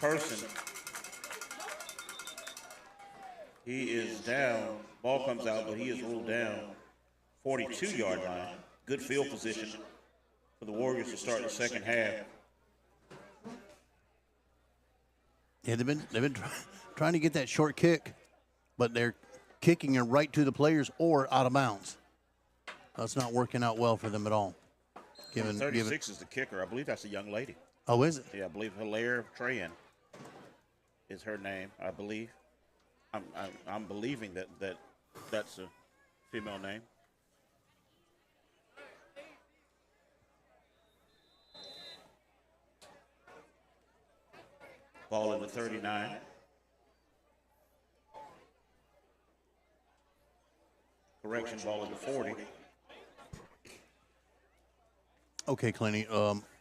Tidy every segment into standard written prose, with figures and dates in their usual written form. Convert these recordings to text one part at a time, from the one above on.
person. He is down. Ball comes out, but he is ruled down. 42-yard line. Good field position for the Warriors to start the second half. Yeah, they've been trying to get that short kick, but they're kicking it right to the players or out of bounds. That's not working out well for them at all. 36 is the kicker. I believe that's a young lady. Oh, is it? Yeah, I believe Hilaire Trayan is her name. I believe. I'm believing that's a female name. Ball in the 39. Correction, ball in the 40. Okay, Clenny.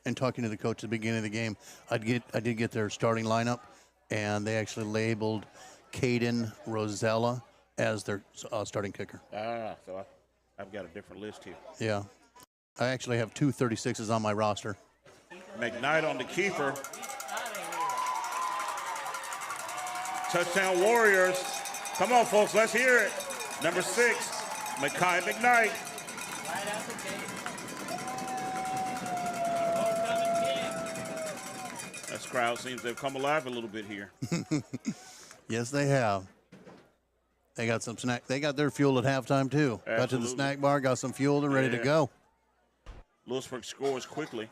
And talking to the coach at the beginning of the game, I did get their starting lineup, and they actually labeled Caden Rosella as their starting kicker. So I've got a different list here. Yeah. I actually have two 36s on my roster. McKnight on the keeper. Touchdown Warriors. Come on, folks, let's hear it. Number 6, Mekhi McKnight. Right out the gate. This crowd seems to have come alive a little bit here. Yes, they have. They got some snack. They got their fuel at halftime too. Absolutely. Got to the snack bar, got some fuel, and ready to go. Louisburg scores quickly.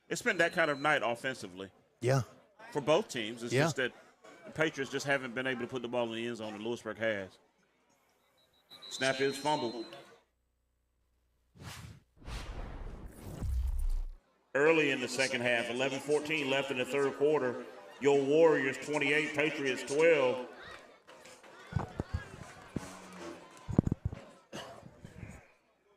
It's been that kind of night offensively. Yeah. For both teams. It's just that the Patriots just haven't been able to put the ball in the end zone, and Louisburg has. Snap is fumbled. Early in the second half, 11-14 left in the third quarter. Your Warriors 28, Patriots 12.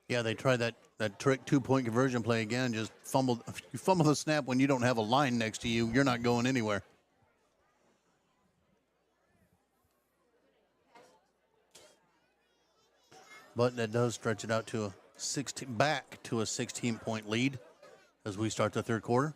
Yeah, they tried that trick 2-point conversion play again. Just fumbled. If you fumble the snap when you don't have a line next to you, you're not going anywhere. But that does stretch it out to a 16-point lead as we start the third quarter.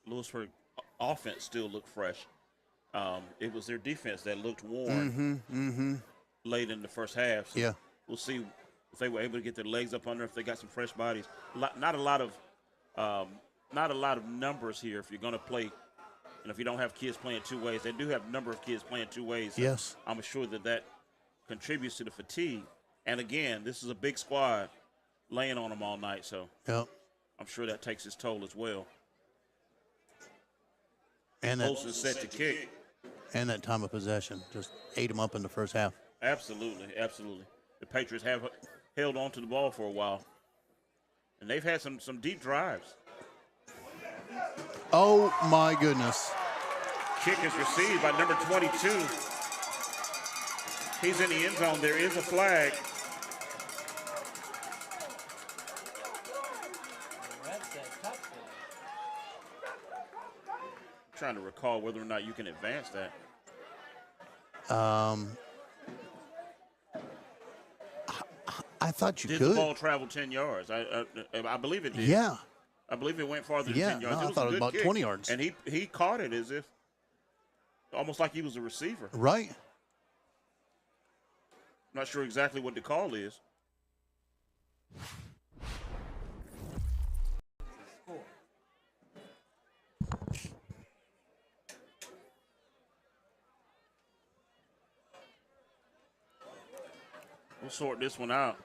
Louisburg offense still looked fresh. It was their defense that looked worn late in the first half. So yeah. We'll see if they were able to get their legs up under, if they got some fresh bodies. Not a lot of numbers here if you're going to play. And if you don't have kids playing two ways, they do have a number of kids playing two ways. So yes. I'm sure that contributes to the fatigue. And again, this is a big squad laying on them all night. So yep. I'm sure that takes its toll as well. And Post is set to kick. And that time of possession just ate them up in the first half. Absolutely, absolutely. The Patriots have held on to the ball for a while. And they've had some deep drives. Oh, my goodness. Kick is received by number 22. He's in the end zone. There is a flag. I'm trying to recall whether or not you can advance that. I thought you could. Did the ball travel 10 yards? I believe it did. Yeah. I believe it went farther than 10 yards. No, I thought it was about kick. 20 yards. And he caught it as if, almost like he was a receiver. Right. Not sure exactly what the call is. We'll sort this one out.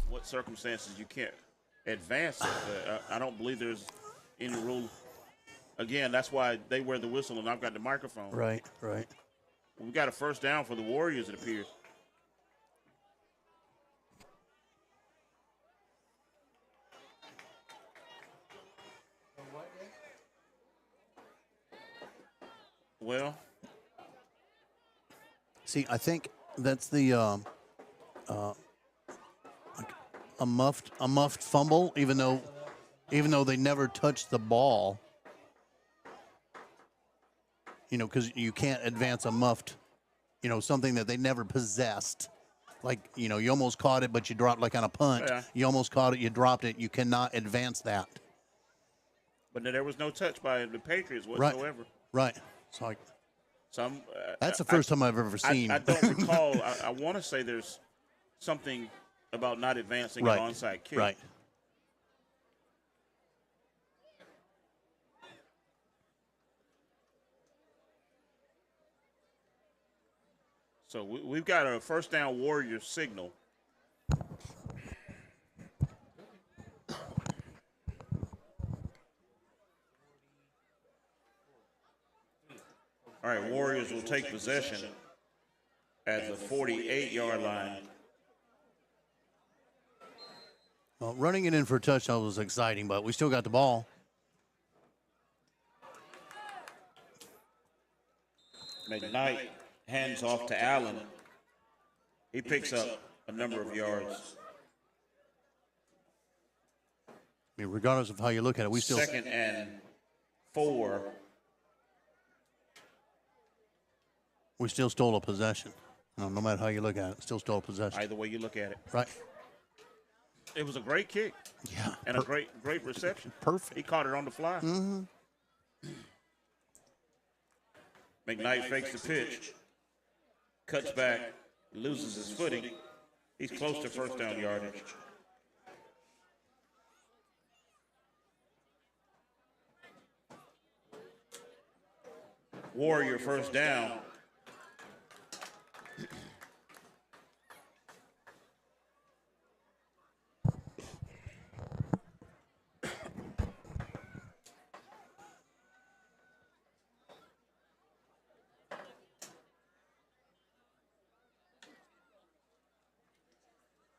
What circumstances you can't advance it? I don't believe there's any rule. Again, that's why they wear the whistle and I've got the microphone. Right, right. We got a first down for the Warriors, it appears. Well, see, I think that's the. a muffed fumble, even though they never touched the ball. You know, because you can't advance a muffed, you know, something that they never possessed. Like, you know, you almost caught it, but you dropped like on a punt. Yeah. You almost caught it, you dropped it. You cannot advance that. But there was no touch by the Patriots whatsoever. Right. So Some. that's the first time I've ever seen. I don't recall. I want to say there's something about not advancing an onside kick. Right. So we've got a first down Warriors signal. All right, Warriors will take possession at the 48-yard line. Well, running it in for a touchdown was exciting, but we still got the ball. McKnight hands off to Allen. He picks up a number of yards. I mean, regardless of how you look at it, we still 2nd and 4. We still stole a possession. No matter how you look at it, still stole a possession. Either way you look at it. Right. It was a great kick. Yeah. And a great reception. Perfect. He caught it on the fly. Mm-hmm. McKnight fakes the pitch. Cuts back. Loses his footing. He's close to first down yardage. Warrior first down.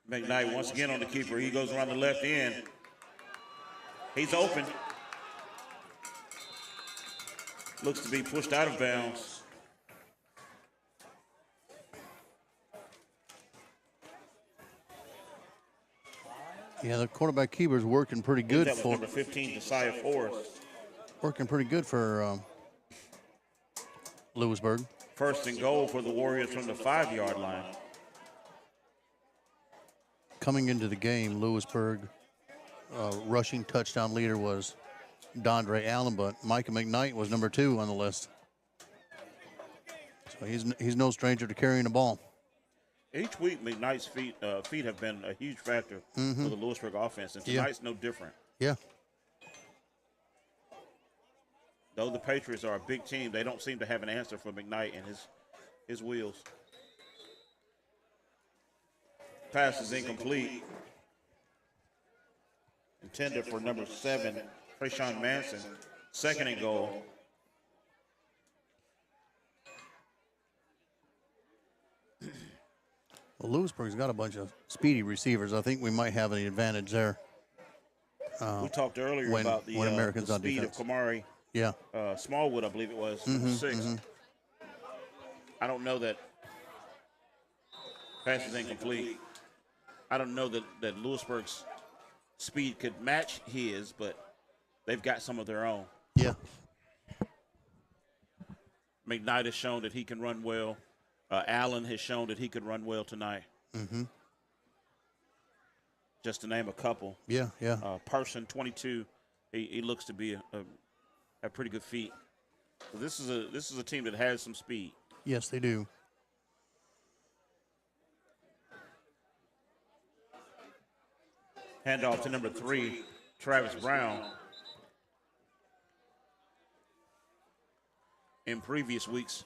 McKnight once again on the keeper. He goes around the left end. He's open. Looks to be pushed out of bounds. Yeah, the quarterback keeper's working pretty good That was for number 15, Josiah Forrest. working pretty good for Louisburg. First and goal for the Warriors from the 5-yard line. Coming into the game, Louisburg rushing touchdown leader was Dondre Allen, but Micah McKnight was number 2 on the list. So he's no stranger to carrying the ball. Each week, McKnight's feet have been a huge factor for the Louisburg offense, and tonight's no different. Yeah. Though the Patriots are a big team, they don't seem to have an answer for McKnight and his wheels. Pass is incomplete. Intended for number 7, Trayshawn Manson. 2nd and goal. Well, Louisburg's got a bunch of speedy receivers. I think we might have an advantage there. We talked earlier when about the Americans on speed defense. of Kamari Yeah. Smallwood, I believe it was, number 6. I don't know that pass is incomplete. I don't know that Louisburg's speed could match his, but they've got some of their own. Yeah. McKnight has shown that he can run well. Allen has shown that he could run well tonight. Just to name a couple. Yeah, yeah. Person, 22, he looks to be a pretty good feat. So this is a team that has some speed. Yes, they do. Handoff to number 3, Travis Brown. In previous weeks,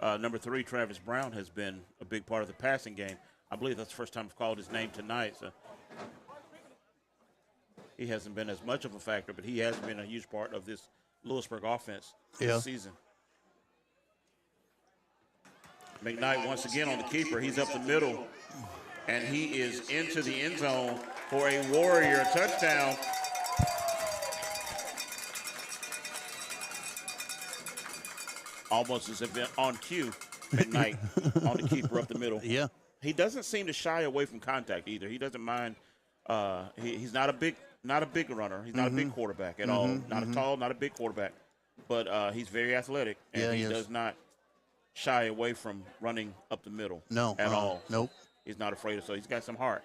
number 3, Travis Brown, has been a big part of the passing game. I believe that's the first time I've called his name tonight. So he hasn't been as much of a factor, but he has been a huge part of this Louisburg offense this season. McKnight once again on the keeper. He's up the middle, and he is into the end zone for a Warrior touchdown. Almost as if on cue, McKnight on the keeper up the middle. Yeah. He doesn't seem to shy away from contact either. He doesn't mind He's not a big runner. He's not a big quarterback at all. Not a tall, not a big quarterback, but he's very athletic, and he does not shy away from running up the middle. No, at all. Nope. He's not afraid of. So he's got some heart.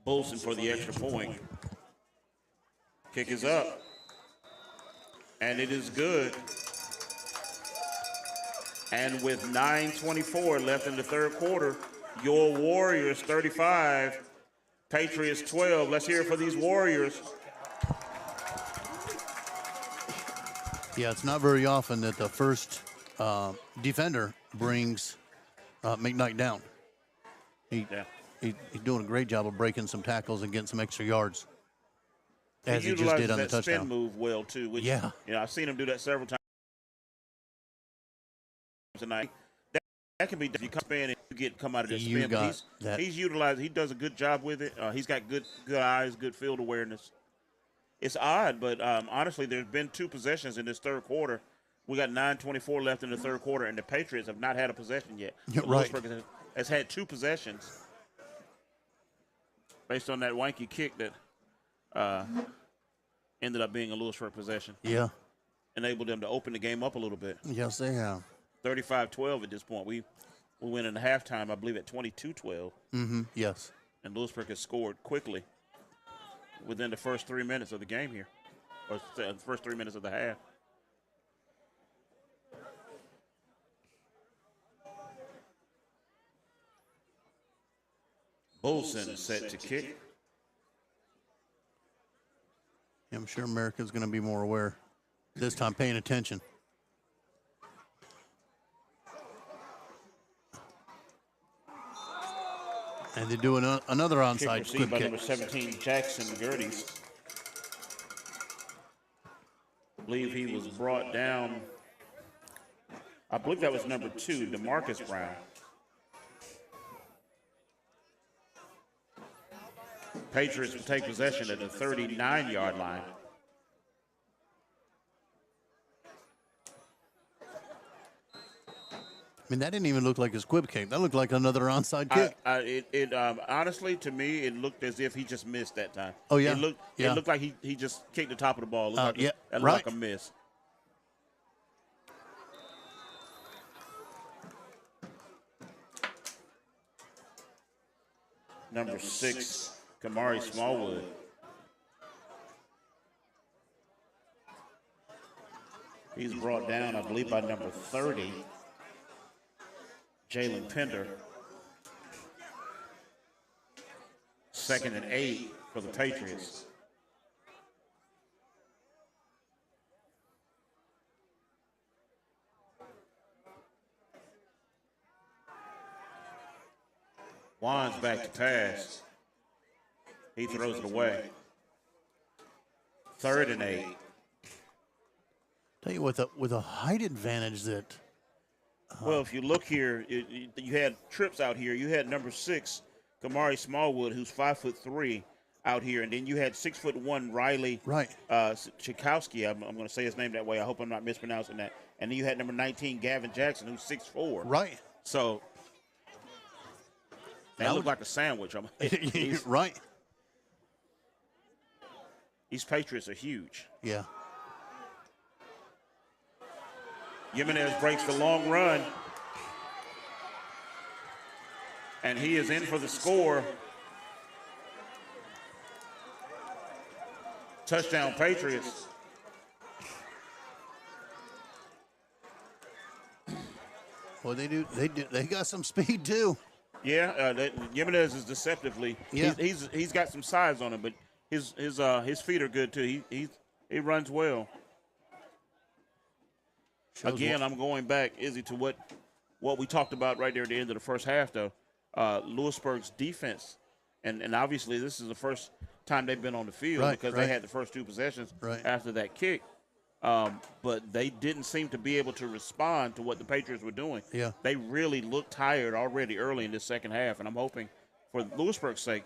Bolson for the extra point. Kick is up, and it is good. And with 9:24 left in the third quarter, your Warriors 35, Patriots 12. Let's hear it for these Warriors. Yeah, it's not very often that the first defender brings McKnight down. He's doing a great job of breaking some tackles and getting some extra yards, as he just did on the that touchdown. spin move well too. Which, Yeah. I've seen him do that several times tonight. That can be if you come in and you come out of the spin. But he's utilized. He does a good job with it. He's got good eyes, good field awareness. It's odd, but honestly, there's been 2 possessions in this third quarter. We got 9:24 left in the third quarter, and the Patriots have not had a possession yet. Right. Lewisburg has had 2 possessions based on that wanky kick that ended up being a Lewisburg possession. Yeah. Enabled them to open the game up a little bit. Yes, they have. 35-12 at this point. We went into halftime, I believe, at 22-12. Yes. And Lewisburg has scored quickly within the first 3 minutes of the game here, or the first 3 minutes of the half. Bolson set to kick. I'm sure America's going to be more aware this time, paying attention. And they do another onside Kick received by kick. number 17, Jackson Gerties. I believe he was brought down. I believe that was number 2, DeMarcus Brown. Patriots will take possession at the 39-yard line. I mean, that didn't even look like a squib kick. That looked like another onside kick. Honestly, to me, it looked as if he just missed that time. Oh, yeah. It looked like he just kicked the top of the ball. It looked Right. like a miss. Number 6, Kamari Smallwood. He's brought down, I believe, by number 30, Jalen Pender. 2nd and 8 for the Patriots. Wands back to pass. He throws it away. 3rd and 8. Tell you, with a height advantage that. Well, if you look here, you had trips out here. You had number 6, Kamari Smallwood, who's 5'3", out here, and then you had 6'1" Riley Chikowski. I'm going to say his name that way. I hope I'm not mispronouncing that. And then you had number 19, Gavin Jackson, who's 6'4". Right. So that looked like a sandwich. Right. These Patriots are huge. Yeah. Jimenez breaks the long run, and he is in for the score. Touchdown, Patriots. Well, they got some speed too. Yeah, Jimenez is deceptively. Yeah. He's got some size on him, but his feet are good too. He runs well. Again, I'm going back, Izzy, to what we talked about right there at the end of the first half, though. Lewisburg's defense, and obviously this is the first time they've been on the field because they had the first 2 possessions after that kick. But they didn't seem to be able to respond to what the Patriots were doing. Yeah. They really looked tired already early in this second half, and I'm hoping for Lewisburg's sake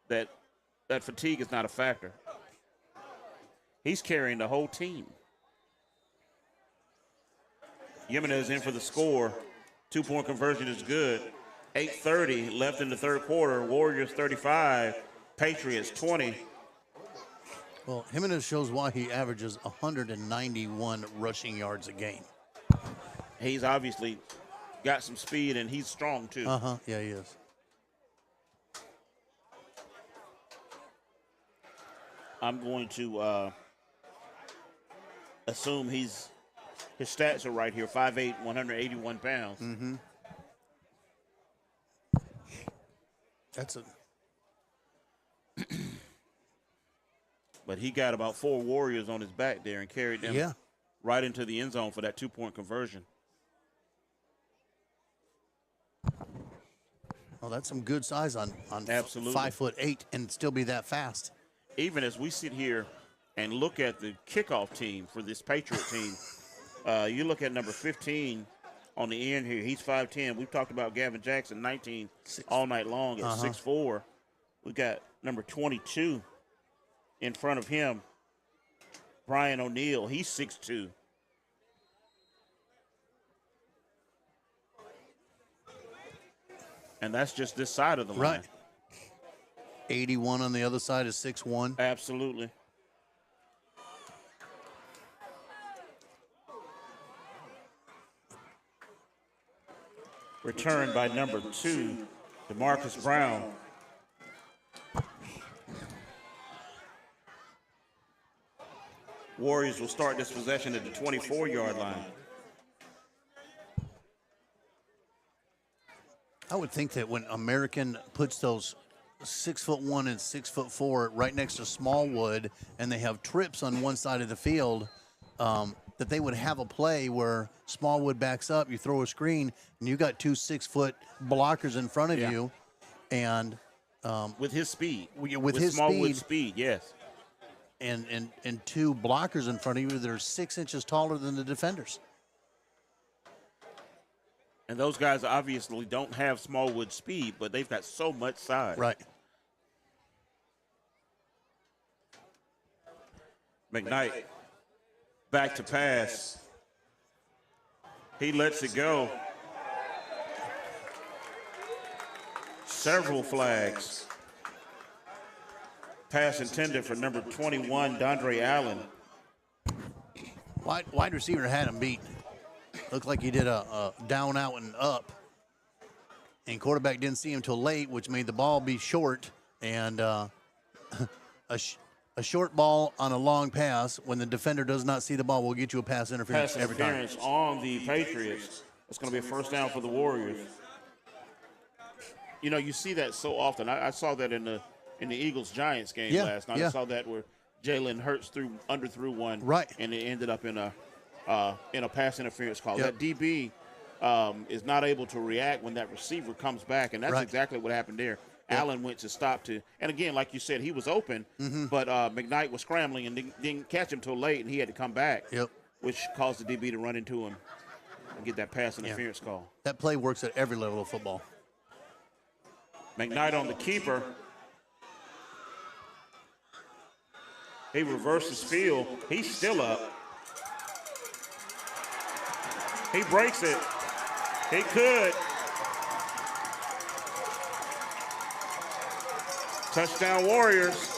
that fatigue is not a factor. He's carrying the whole team. Jimenez in for the score. 2-point conversion is good. 8:30 left in the third quarter. Warriors 35, Patriots 20. Well, Jimenez shows why he averages 191 rushing yards a game. He's obviously got some speed, and he's strong, too. Yeah, he is. I'm going to assume his stats are right here, 5'8", 181 pounds. Mm-hmm. That's a... But he got about 4 Warriors on his back there and carried them right into the end zone for that 2-point conversion. Well, that's some good size on Absolutely. 5'8" and still be that fast. Even as we sit here and look at the kickoff team for this Patriot team, you look at number 15 on the end here. He's 5'10". We've talked about Gavin Jackson, 19 all night long at 6'4". We got number 22 in front of him, Brian O'Neill. He's 6'2". And that's just this side of the line. Right. 81 on the other side is 6'1". Absolutely. Returned by number 2, DeMarcus Brown. Warriors will start this possession at the 24-yard line. I would think that when American puts those 6'1" and 6'4" right next to Smallwood, and they have trips on one side of the field, that they would have a play where Smallwood backs up, you throw a screen, and you got 2 6-foot blockers in front of you, and with his speed, with his Smallwood's speed, yes, and 2 blockers in front of you that are 6 inches taller than the defenders. And those guys obviously don't have Smallwood speed, but they've got so much size. Right. McKnight back to pass. He lets it go. Several flags. Pass intended for number 21, Dondre Allen. Wide receiver had him beat. Looked like he did a down, out, and up. And quarterback didn't see him till late, which made the ball be short. And a short ball on a long pass, when the defender does not see the ball, will get you a pass interference every time. Pass interference on the Patriots. It's going to be a first down for the Warriors. You know, you see that so often. I saw that in the Eagles-Giants game last night. I saw that where Jalen Hurts underthrew one, and it ended up in a pass interference call. That DB is not able to react when that receiver comes back, and that's exactly what happened there. Allen went to stop and again, like you said, he was open, but McKnight was scrambling and didn't catch him till late, and he had to come back, which caused the DB to run into him and get that pass interference call. That play works at every level of football. McKnight on the keeper. He reverses field. He's still up. He breaks it. He could. Touchdown Warriors.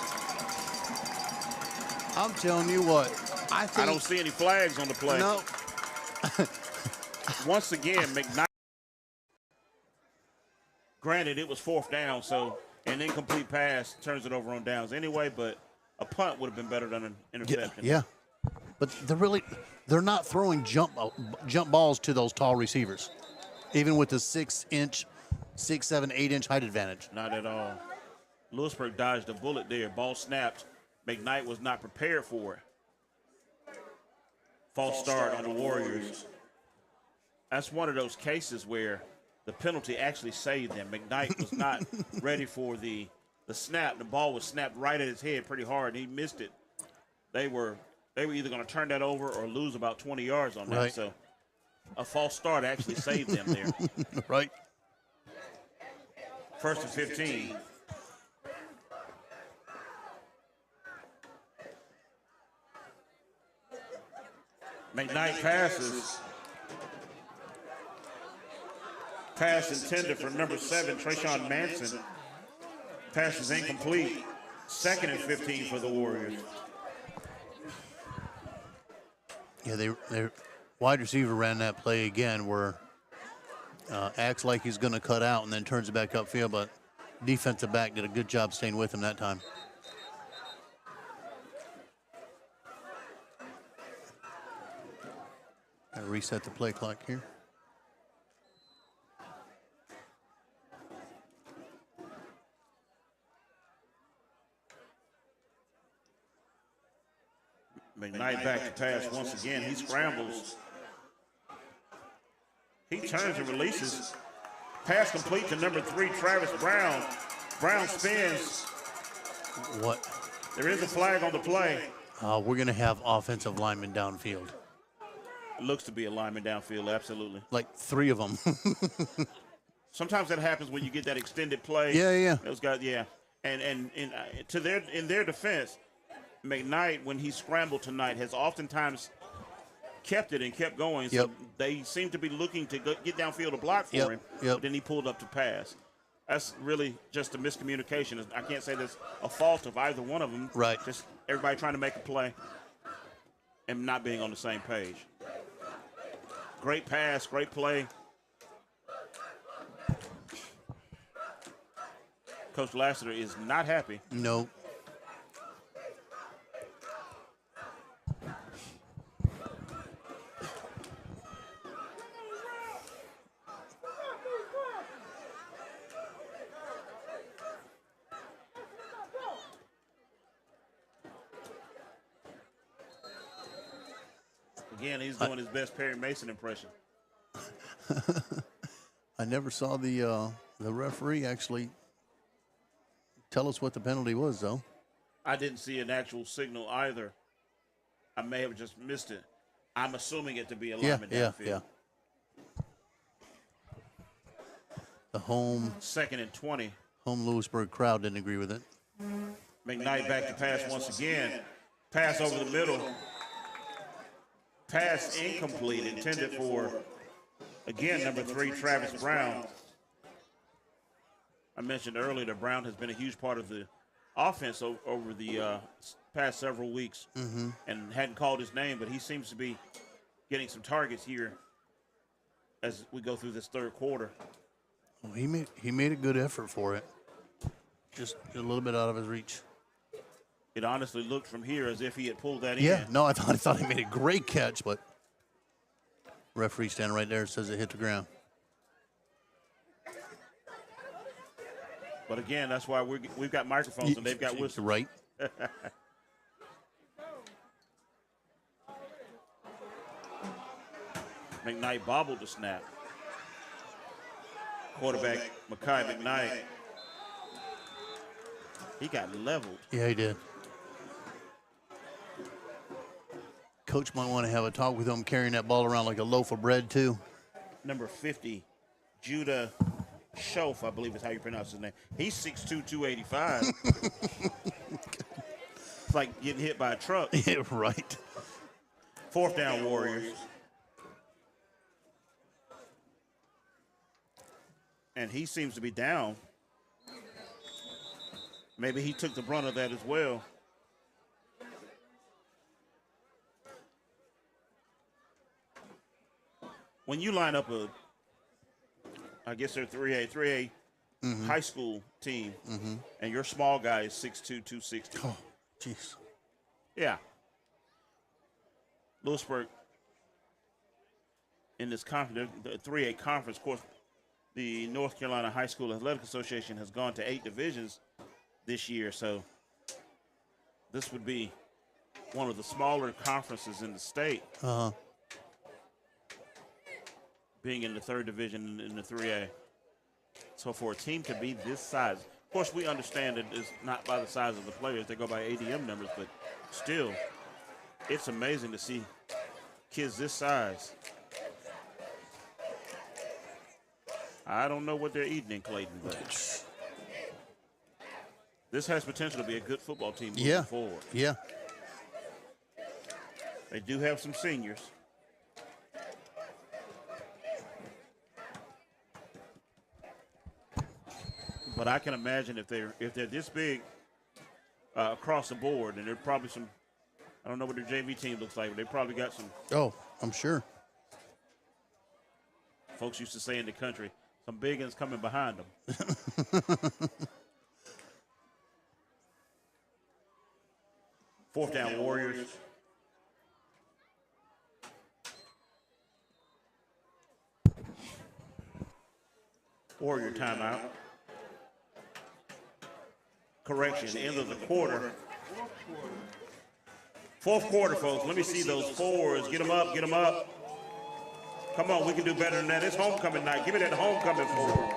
I'm telling you what. I don't see any flags on the play. No. Once again, McKnight. Granted, it was 4th down, so an incomplete pass turns it over on downs anyway, but a punt would have been better than an interception. Yeah. But they're not throwing jump balls to those tall receivers, even with the 6-inch, 6, 7, 8-inch height advantage. Not at all. Louisburg dodged a bullet there. Ball snapped. McKnight was not prepared for it. False start on the Warriors. That's one of those cases where the penalty actually saved them. McKnight was not ready for the snap. The ball was snapped right at his head pretty hard, and he missed it. They were either going to turn that over or lose about 20 yards on that. Right. So a false start actually saved them there. Right. 1st and 15. McKnight passes. Pass intended for number 7, Trayshawn Manson. Pass is incomplete. 2nd and 15 for the Warriors. Yeah, their wide receiver ran that play again where acts like he's going to cut out and then turns it back upfield, but defensive back did a good job staying with him that time. Gotta reset the play clock here. McKnight back to pass once again. He scrambles. He turns and releases. Pass complete to number 3, Travis Brown. Brown spins. What? There is a flag on the play. We're going to have offensive linemen downfield. It looks to be a lineman downfield, absolutely. Like 3 of them. Sometimes that happens when you get that extended play. Yeah. Those guys, yeah. And in their defense, McKnight, when he scrambled tonight, has oftentimes kept it and kept going. So they seem to be looking to get downfield to block for him. But then he pulled up to pass. That's really just a miscommunication. I can't say that's a fault of either one of them. Right. Just everybody trying to make a play and not being on the same page. Great pass, great play. Coach Lassiter is not happy. No. Again, he's doing his best Perry Mason impression. I never saw the referee actually tell us what the penalty was, though. I didn't see an actual signal either. I may have just missed it. I'm assuming it to be a lineman downfield. Yeah. The home 2nd and 20. Home Louisburg crowd didn't agree with it. McKnight back to pass once again. Pass over the middle. Pass incomplete, intended for, again, number 3, Travis Brown. I mentioned earlier that Brown has been a huge part of the offense over the past several weeks and hadn't called his name, but he seems to be getting some targets here as we go through this 3rd quarter. Well, he made a good effort for it. Just a little bit out of his reach. It honestly looked from here as if he had pulled that in. Yeah, no, I thought he made a great catch, but referee standing right there says it hit the ground. But again, that's why we've got microphones and they've got whistles. Right. McKnight bobbled the snap. Quarterback Mekhi McKnight. He got leveled. Yeah, he did. Coach might want to have a talk with him carrying that ball around like a loaf of bread, too. Number 50, Judah Schoaf, I believe is how you pronounce his name. He's 6'2", 285. It's like getting hit by a truck. Yeah, right. 4th down, Warriors. And he seems to be down. Maybe he took the brunt of that as well. When you line up I guess they're 3A high school team, and your small guy is 6'2", 260. Oh, jeez. Yeah. Louisburg in this conference, the 3A conference, of course, the North Carolina High School Athletic Association has gone to 8 divisions this year, so this would be one of the smaller conferences in the state. Being in the 3rd division in the 3A. So for a team to be this size, of course we understand it is not by the size of the players, they go by ADM numbers, but still, it's amazing to see kids this size. I don't know what they're eating in Clayton, but this has potential to be a good football team moving forward. Yeah. They do have some seniors. But I can imagine if they're this big across the board, and there's probably some. I don't know what their JV team looks like, but they probably got some. Oh, I'm sure. Folks used to say in the country, some big ones coming behind them. Fourth down, Warriors. Warrior timeout. Correction, end of the quarter. Fourth quarter, folks. Let me see those fours. Get them up, get them up. Come on, we can do better than that. It's homecoming night. Give me that homecoming forward.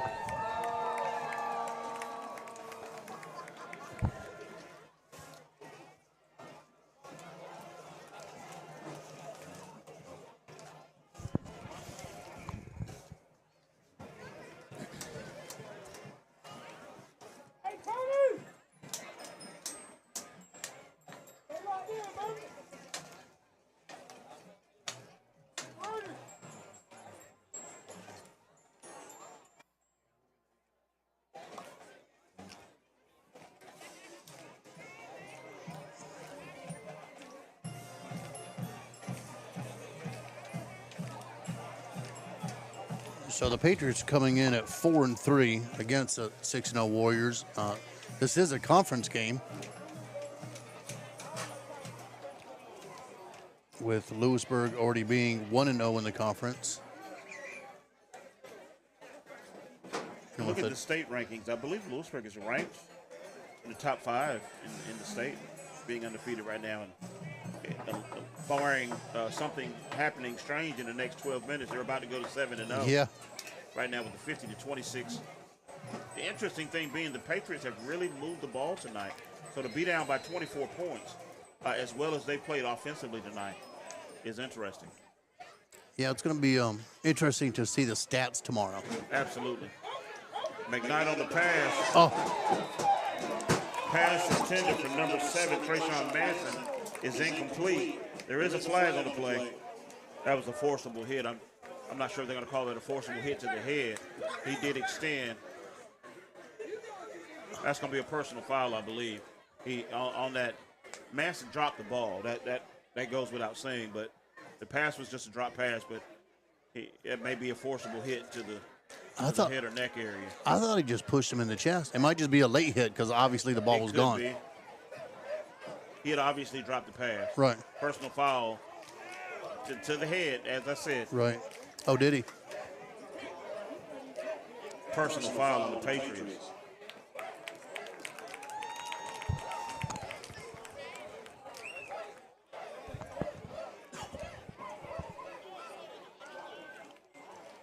So the Patriots coming in at 4-3 against the 6-0 Warriors. This is a conference game with Louisburg already being 1-0 in the conference. And Look with at the state rankings. I believe Louisburg is ranked in the top 5 in the state, being undefeated right now. And barring something happening strange in the next 12 minutes, they're about to go to 7-0. Yeah. Right now with the 50-26. The interesting thing being the Patriots have really moved the ball tonight. So to be down by 24 points, as well as they played offensively tonight, is interesting. Yeah, it's going to be interesting to see the stats tomorrow. Absolutely. McKnight on the pass. Oh. Pass intended for number 7, Trayshawn Manson, is incomplete. There is a flag on the play. That was a forcible hit. I'm not sure if they're going to call it a forcible hit to the head. He did extend. That's going to be a personal foul, I believe. He on that. Manson dropped the ball. That goes without saying. But the pass was just a drop pass. But it may be a forcible hit to the head or neck area. I thought he just pushed him in the chest. It might just be a late hit because obviously the ball was gone. Be. He had obviously dropped the pass. Right. Personal foul to the head, as I said. Right. Oh, did he? Personal foul on the Patriots.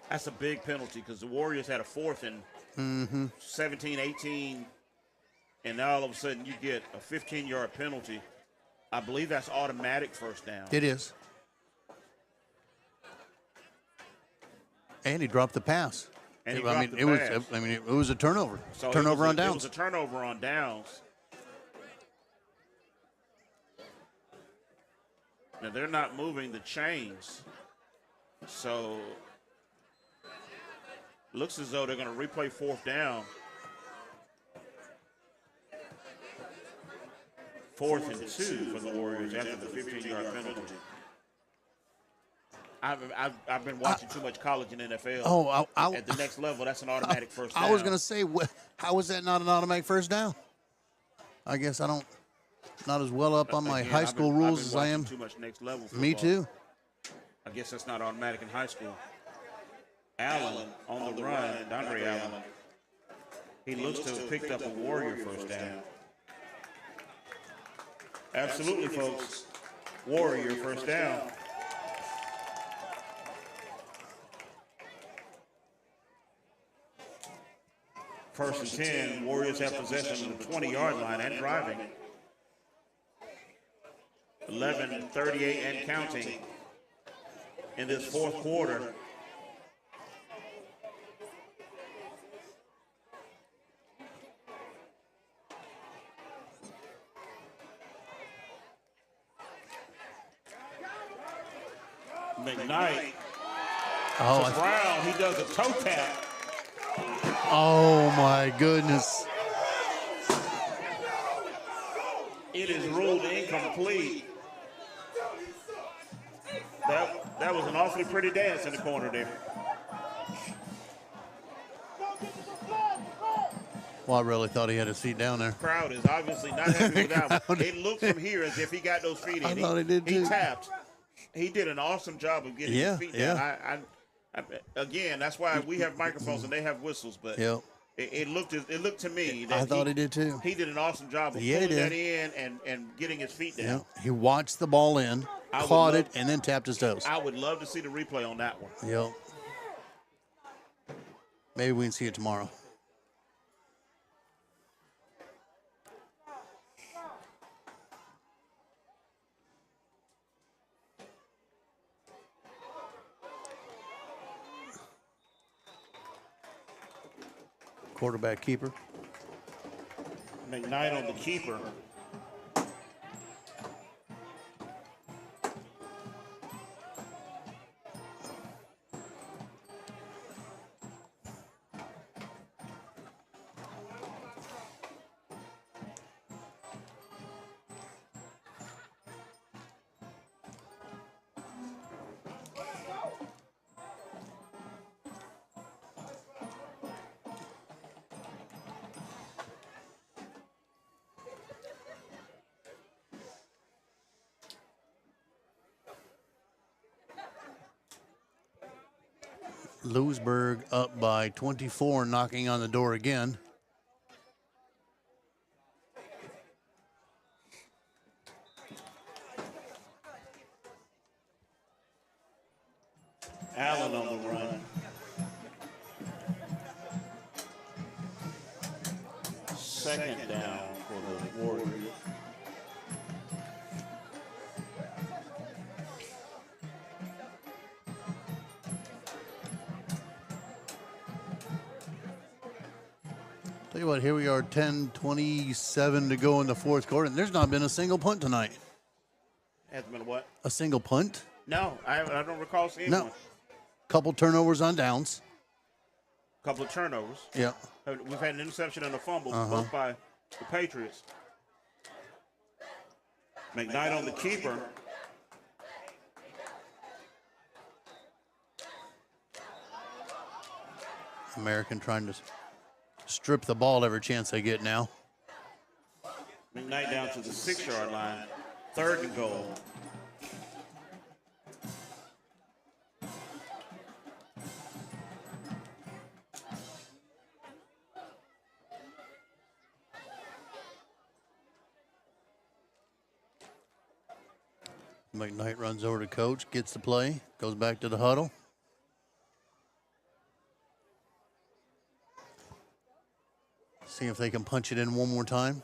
That's a big penalty because the Warriors had a 4th and 17, 18, and now all of a sudden you get a 15-yard penalty. I believe that's automatic first down. It is. And he dropped the pass. And it was a turnover. So turnover on downs. It was a turnover on downs. Now they're not moving the chains. So looks as though they're going to replay 4th down. 4th and 2 for the Warriors after the 15-yard penalty. I've been watching too much college and NFL. At the next level, that's an automatic first down. I was going to say, how is that not an automatic first down? I guess I don't, not as well up on my high school rules as I am. Too much next level football. Me too. I guess that's not automatic in high school. Allen on the run, Dondre Allen. He looks to have picked up a Warrior first down. Absolutely, folks. Warrior first down. First and 10, Warriors have possession of the 20-yard line and driving. 11:38 and counting in this 4th quarter. McKnight to Brown. He does a toe tap. Oh, my goodness. It is ruled incomplete. That was an awfully pretty dance in the corner there. Well, I really thought he had a seat down there. Crowd is obviously not happy with that one. It looked from here as if he got those feet in. I thought he did too. He tapped. He did an awesome job of getting his feet down. Yeah. Again, that's why we have microphones and they have whistles. But it looked to me that I thought he did too. He did an awesome job of pulling that in and getting his feet down. Yeah. He watched the ball in, caught it, and then tapped his toes. I would love to see the replay on that one. Yep. Maybe we can see it tomorrow. Quarterback keeper. McKnight on the keeper. Louisburg up by 24, knocking on the door again. Allen on the run. Second down for the Warriors. Tell you what, here we are, 10:27 to go in the fourth quarter, and there's not been a single punt tonight. Hasn't been what? A single punt? No, I don't recall seeing No. one. Couple turnovers on downs. Couple of turnovers. Yeah. We've had an interception and a fumble, both by the Patriots. McKnight on the keeper. American trying to strip the ball every chance they get now. McKnight down to the 6-yard line. 3rd and goal. McKnight runs over to coach, gets the play, goes back to the huddle. See if they can punch it in one more time.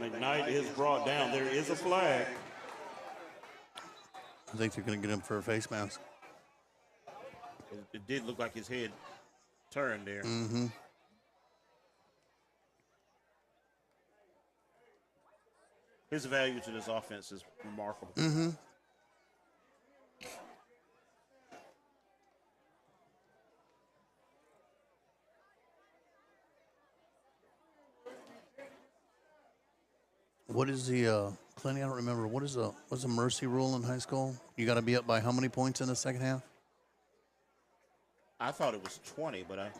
McKnight is brought down. There is a flag. I think they're going to get him for a face mask. It did look like his head turned there. Mm-hmm. His value to this offense is remarkable. Mm-hmm. What is the Clenny? I don't remember. What's the mercy rule in high school? You got to be up by how many points in the second half? I thought it was 20, but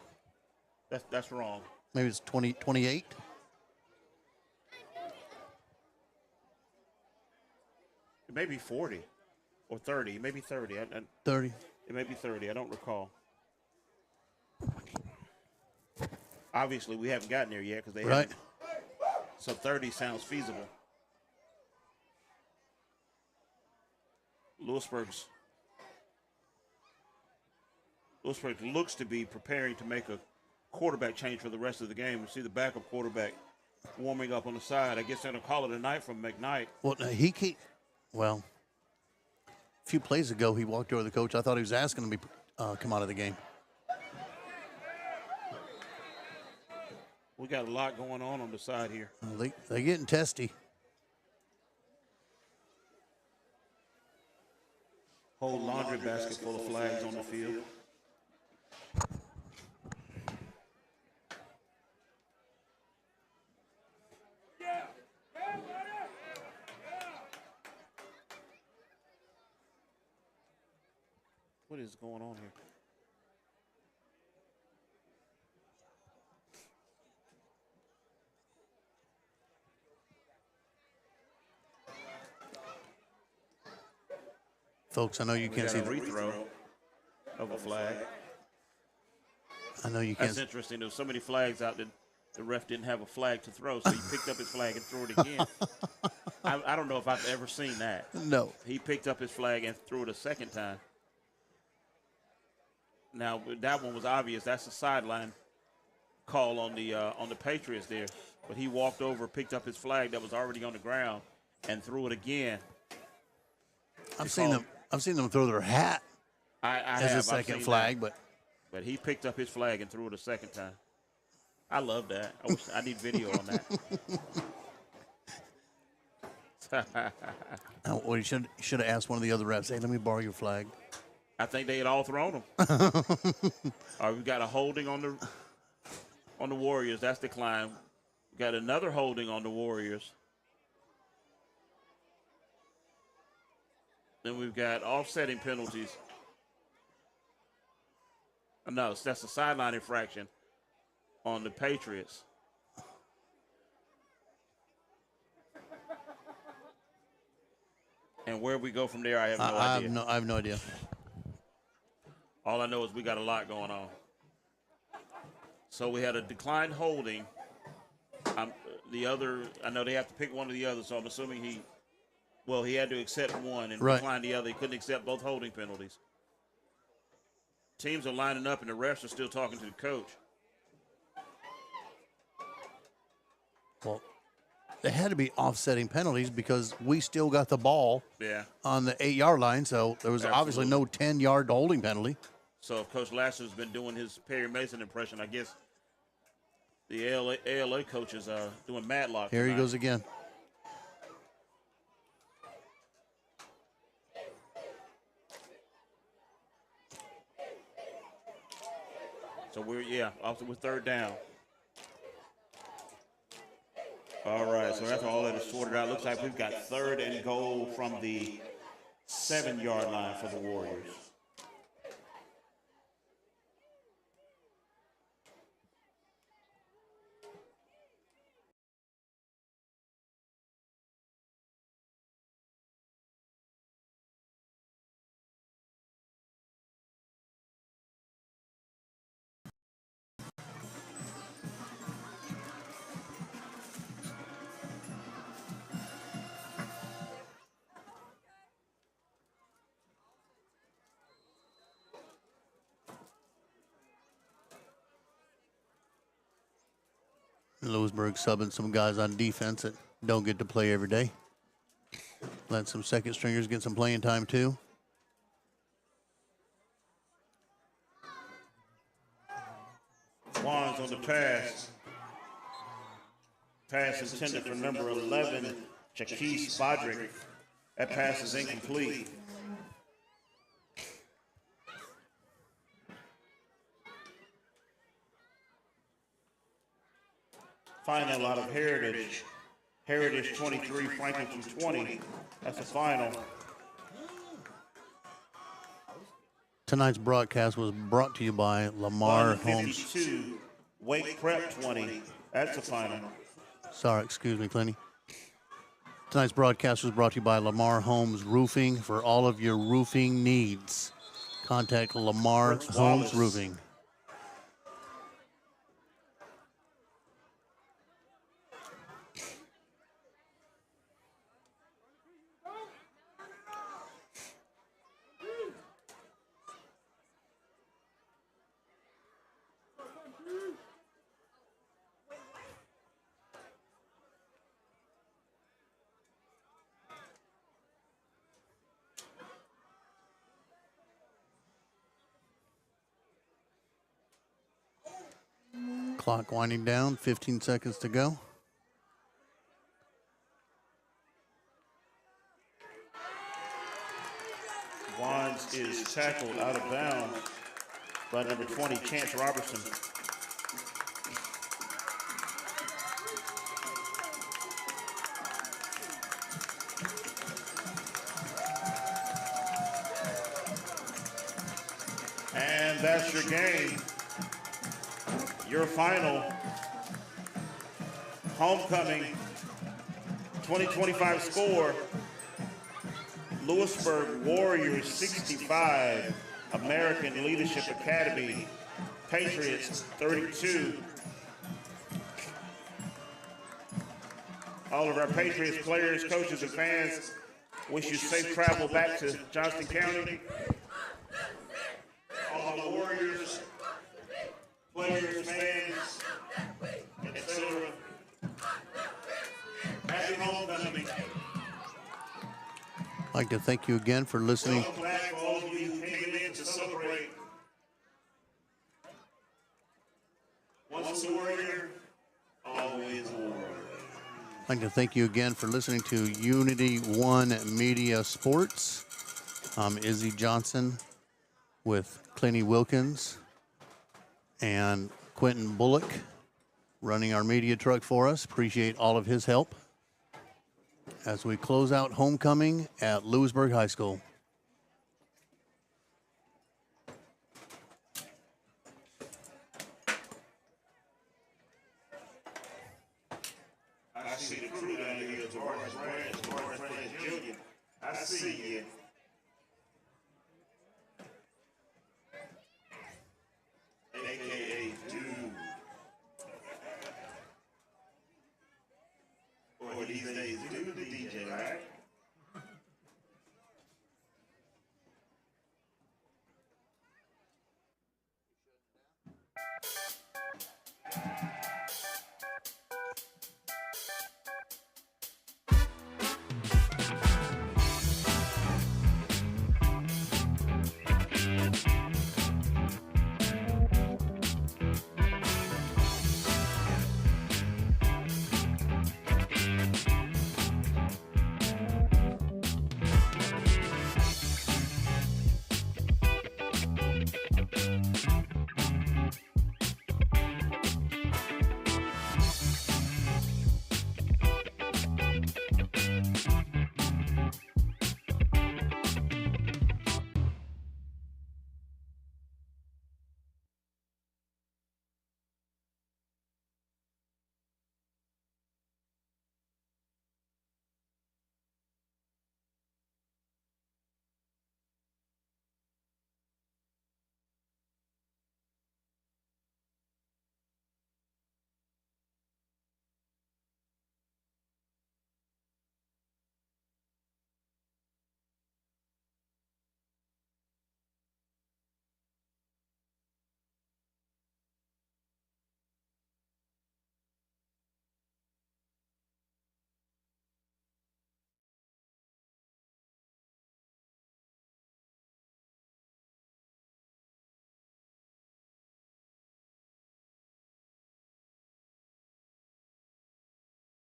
that's wrong. Maybe it's 28. It may be 40 or 30. It may be 30. 30. It may be 30. I don't recall. Obviously, we haven't gotten there yet because they haven't. So 30 sounds feasible. Louisburg looks to be preparing to make a quarterback change for the rest of the game. We see the backup quarterback warming up on the side. I guess they're going to call it a night from McKnight. Well, a few plays ago, he walked over to the coach. I thought he was asking him to come out of the game. We got a lot going on the side here. They're getting testy. Whole laundry basket full of flags on the field. What is going on here? Folks, I know you can't see the rethrow of a flag. I know you can't. That's interesting. There were so many flags out that the ref didn't have a flag to throw, so he picked up his flag and threw it again. I don't know if I've ever seen that. No. He picked up his flag and threw it a second time. Now that one was obvious. That's a sideline call on the Patriots there. But he walked over, picked up his flag that was already on the ground, and threw it again. I've seen them throw their hat as a second flag, but he picked up his flag and threw it a second time. I love that. I need video on that. Well, you should have asked one of the other refs, hey, let me borrow your flag. I think they had all thrown them. All right, we've got a holding on the Warriors. That's declined. We've got another holding on the Warriors. Then we've got offsetting penalties. No, that's a sideline infraction on the Patriots. And where we go from there, I have no idea. I have no idea. All I know is we got a lot going on. So we had a declined holding. The other, I know they have to pick one or the other, so I'm assuming he had to accept one and decline the other. He couldn't accept both holding penalties. Teams are lining up, and the refs are still talking to the coach. Well, they had to be offsetting penalties because we still got the ball on the 8-yard line, so there was obviously no 10-yard holding penalty. So if Coach Lasser's been doing his Perry Mason impression, I guess the ALA coach is doing Matlock Here tonight. he goes again. So we're third down. All right, so after all that is sorted out, looks like we've got 3rd and goal from the 7-yard line for the Warriors. Louisburg subbing some guys on defense that don't get to play every day. Let some second stringers get some playing time too. Wands on the pass. Pass intended for number 11, Jaquise Bodrick. That pass is incomplete. Final out of Heritage. Heritage 23, Franklin 20. That's the final. Tonight's broadcast was brought to you by Lamar Holmes. 52, Wake Prep 20. That's the final. Sorry, excuse me, Clenny. Tonight's broadcast was brought to you by Lamar Holmes Roofing. For all of your roofing needs, contact Lamar Holmes Roofing. Clock winding down, 15 seconds to go. Wands Wilkins is tackled out of bounds by number 20, Chance Robertson. And that's your game. Your final homecoming 2025 score, Louisburg Warriors 65, American Leadership Academy Patriots 32. All of our Patriots players, coaches, and fans wish you safe travel back to Johnston County. All the Warriors, players, fans, etc. Happy homecoming. I'd like to thank you again for listening. So glad for all of you who came in to celebrate. Once a warrior, always a warrior. I'd like to thank you again for listening to Unity One Media Sports. I'm Izzy Johnson with Clenny Wilkins and Quentin Bullock running our media truck for us. Appreciate all of his help as we close out homecoming at Louisburg High School.